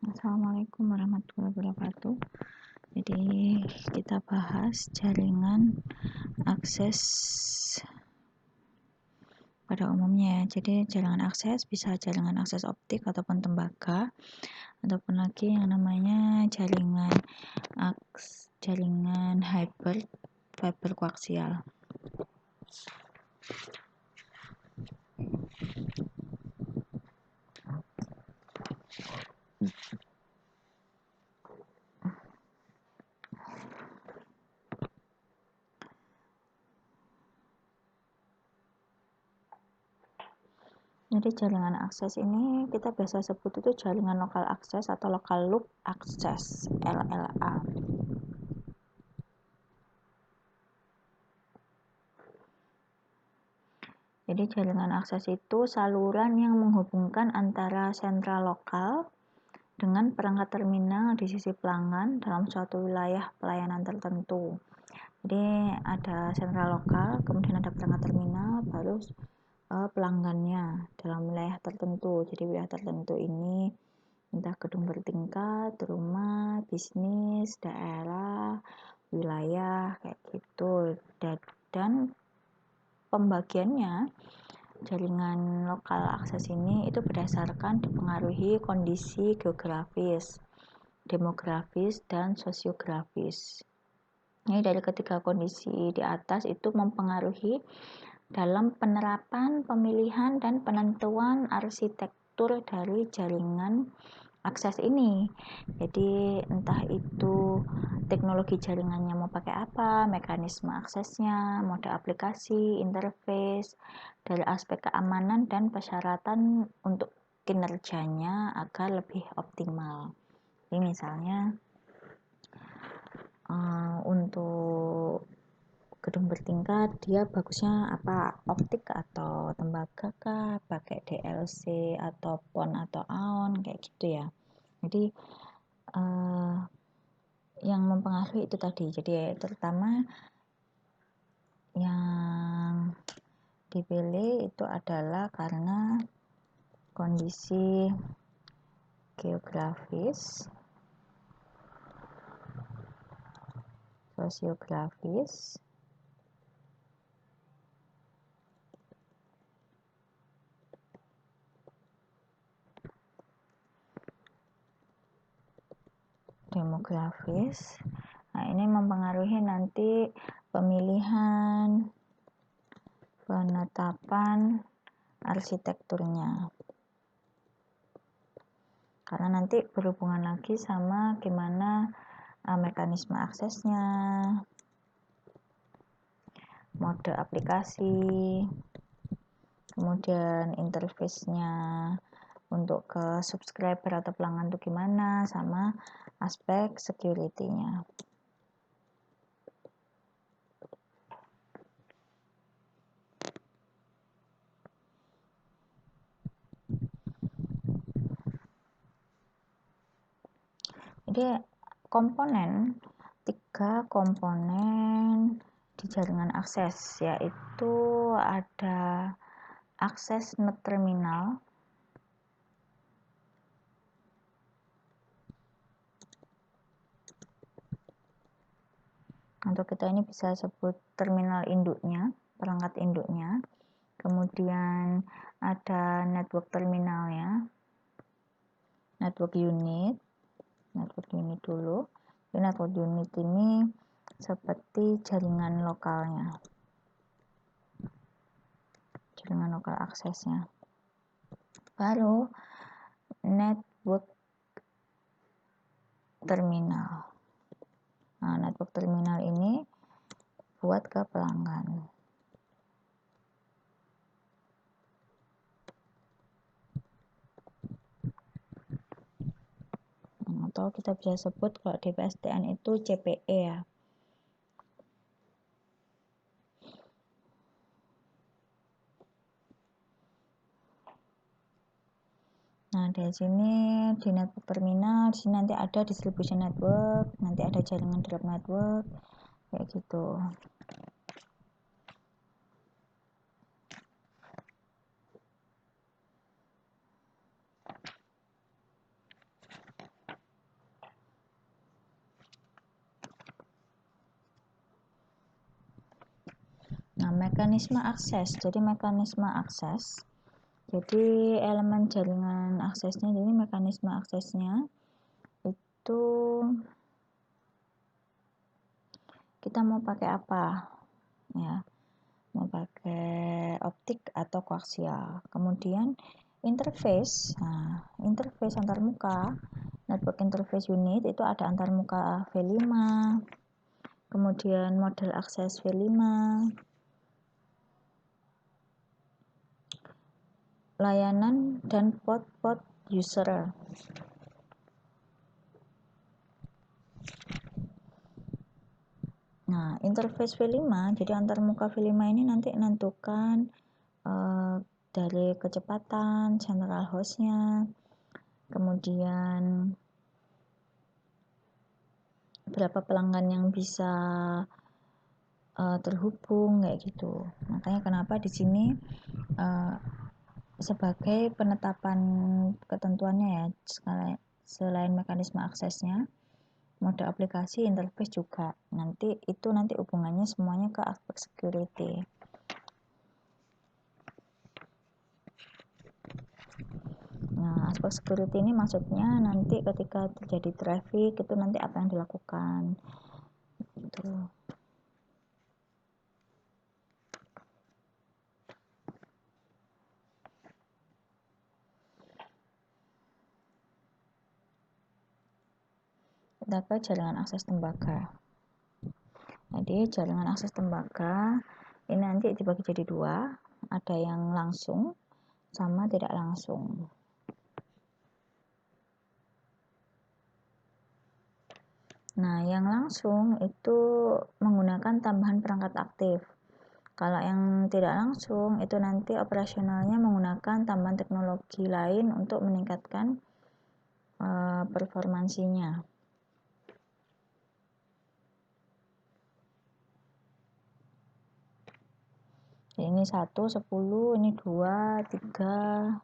Assalamualaikum warahmatullahi wabarakatuh. Jadi kita bahas jaringan akses pada umumnya ya. Jadi jaringan akses bisa jaringan akses optik ataupun tembaga, ataupun lagi yang namanya jaringan fiber koaksial. Jadi jaringan akses ini kita biasa sebut itu jaringan lokal akses atau local loop access (LLA). Jadi jaringan akses itu saluran yang menghubungkan antara sentral lokal dengan perangkat terminal di sisi pelanggan dalam suatu wilayah pelayanan tertentu. Jadi ada sentral lokal, kemudian ada perangkat terminal, baru pelanggannya dalam wilayah tertentu. Jadi wilayah tertentu ini entah gedung bertingkat, rumah, bisnis, daerah, wilayah kayak gitu. Dan pembagiannya jaringan lokal akses ini itu berdasarkan dipengaruhi kondisi geografis, demografis, dan sosiografis. Ini dari ketiga kondisi di atas itu mempengaruhi dalam penerapan, pemilihan, dan penentuan arsitektur dari jaringan akses ini. Jadi entah itu teknologi jaringannya mau pakai apa, mekanisme aksesnya, mode aplikasi, interface, dari aspek keamanan dan persyaratan untuk kinerjanya agar lebih optimal. Ini misalnya untuk gedung bertingkat dia bagusnya apa, optik atau tembaga kah, pakai DLC atau PON atau AON kayak gitu ya. Jadi yang mempengaruhi itu tadi, jadi terutama yang dipilih itu adalah karena kondisi geografis, sosiografis, demografis. Nah, ini mempengaruhi nanti pemilihan, penetapan arsitekturnya. Karena nanti berhubungan lagi sama gimana mekanisme aksesnya, mode aplikasi, kemudian interface-nya untuk ke subscriber atau pelanggan itu gimana, sama aspek security-nya. Jadi tiga komponen di jaringan akses, yaitu ada akses net terminal, untuk kita ini bisa sebut terminal induknya, perangkat induknya. Kemudian ada network terminalnya, network unit dulu. Network unit ini seperti jaringan lokalnya, jaringan lokal aksesnya. Baru network terminal. Nah, network terminal ini buat ke pelanggan. Atau kita bisa sebut kalau di PSTN itu CPE ya. Nah, di sini di network terminal, di sini nanti ada distribution network, nanti ada jaringan drop network, kayak gitu. Nah, mekanisme akses. Jadi mekanisme akses. Jadi elemen jaringan aksesnya, jadi mekanisme aksesnya itu kita mau pakai apa? Ya, mau pakai optik atau koaksial. Kemudian interface. Nah, interface antarmuka, network interface unit itu ada antarmuka V5. Kemudian model akses V5. Layanan dan port user. Nah, interface V5, jadi antarmuka V5 ini nanti menentukan dari kecepatan, central host-nya, kemudian berapa pelanggan yang bisa terhubung, kayak gitu. Makanya kenapa di sini sebagai penetapan ketentuannya ya, selain mekanisme aksesnya, mode aplikasi, interface juga. Nanti hubungannya semuanya ke aspek security. Nah, aspek security ini maksudnya nanti ketika terjadi traffic itu nanti apa yang dilakukan. Gitu. Kita ke jaringan akses tembaga. Jadi jaringan akses tembaga ini nanti dibagi jadi dua, ada yang langsung sama tidak langsung. Nah, yang langsung itu menggunakan tambahan perangkat aktif. Kalau yang tidak langsung itu nanti operasionalnya menggunakan tambahan teknologi lain untuk meningkatkan performansinya. Jadi ini 1, 10, ini 2, 3.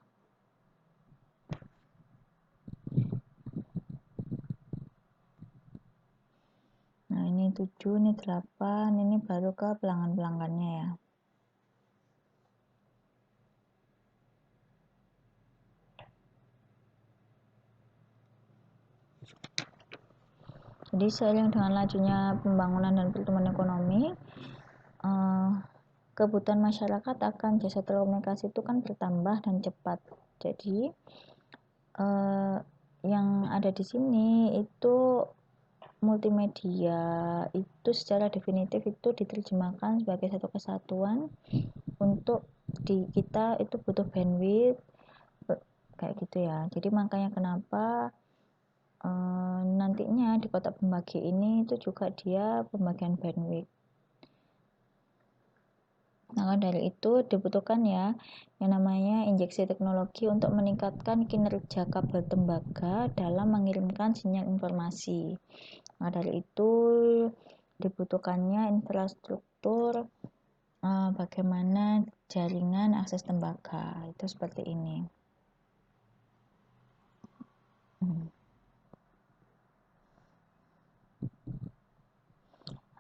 Nah, ini 7, ini 8, ini baru ke pelanggan-pelanggannya ya. Jadi seiring dengan lajunya pembangunan dan pertumbuhan ekonomi, kebutuhan masyarakat akan jasa telekomunikasi itu kan bertambah dan cepat. Jadi yang ada di sini itu multimedia itu secara definitif itu diterjemahkan sebagai satu kesatuan untuk kita itu butuh bandwidth kayak gitu ya. Jadi makanya kenapa nantinya di kotak pembagi ini itu juga dia pembagian bandwidth. Maka dari itu dibutuhkan ya yang namanya injeksi teknologi untuk meningkatkan kinerja kabel tembaga dalam mengirimkan sinyal informasi. Maka dari itu dibutuhkannya infrastruktur bagaimana jaringan akses tembaga itu seperti ini.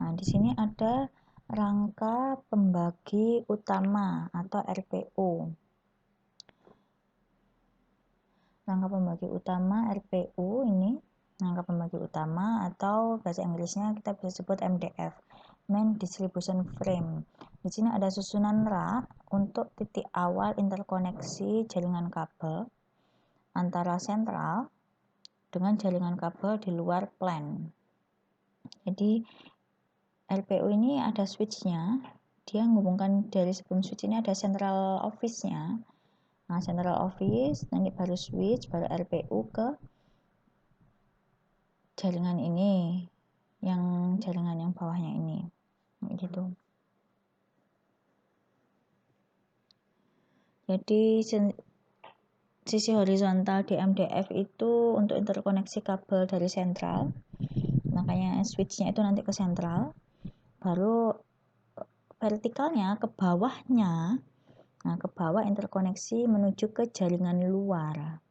Nah, di sini ada rangka pembagi utama atau RPU. Rangka pembagi utama RPU ini, rangka pembagi utama atau bahasa Inggrisnya kita bisa sebut MDF, Main Distribution Frame. Di sini ada susunan rak untuk titik awal interkoneksi jaringan kabel antara sentral dengan jaringan kabel di luar plan. Jadi RPU ini ada switch-nya, dia menghubungkan dari sebelum switch ini ada central office-nya. Nah, central office, nanti baru switch, baru RPU ke jaringan ini, yang jaringan yang bawahnya ini, gitu. Jadi sisi horizontal di MDF itu untuk interkoneksi kabel dari sentral, makanya switch-nya itu nanti ke sentral, baru vertikalnya ke bawahnya. Nah, ke bawah interkoneksi menuju ke jaringan luar.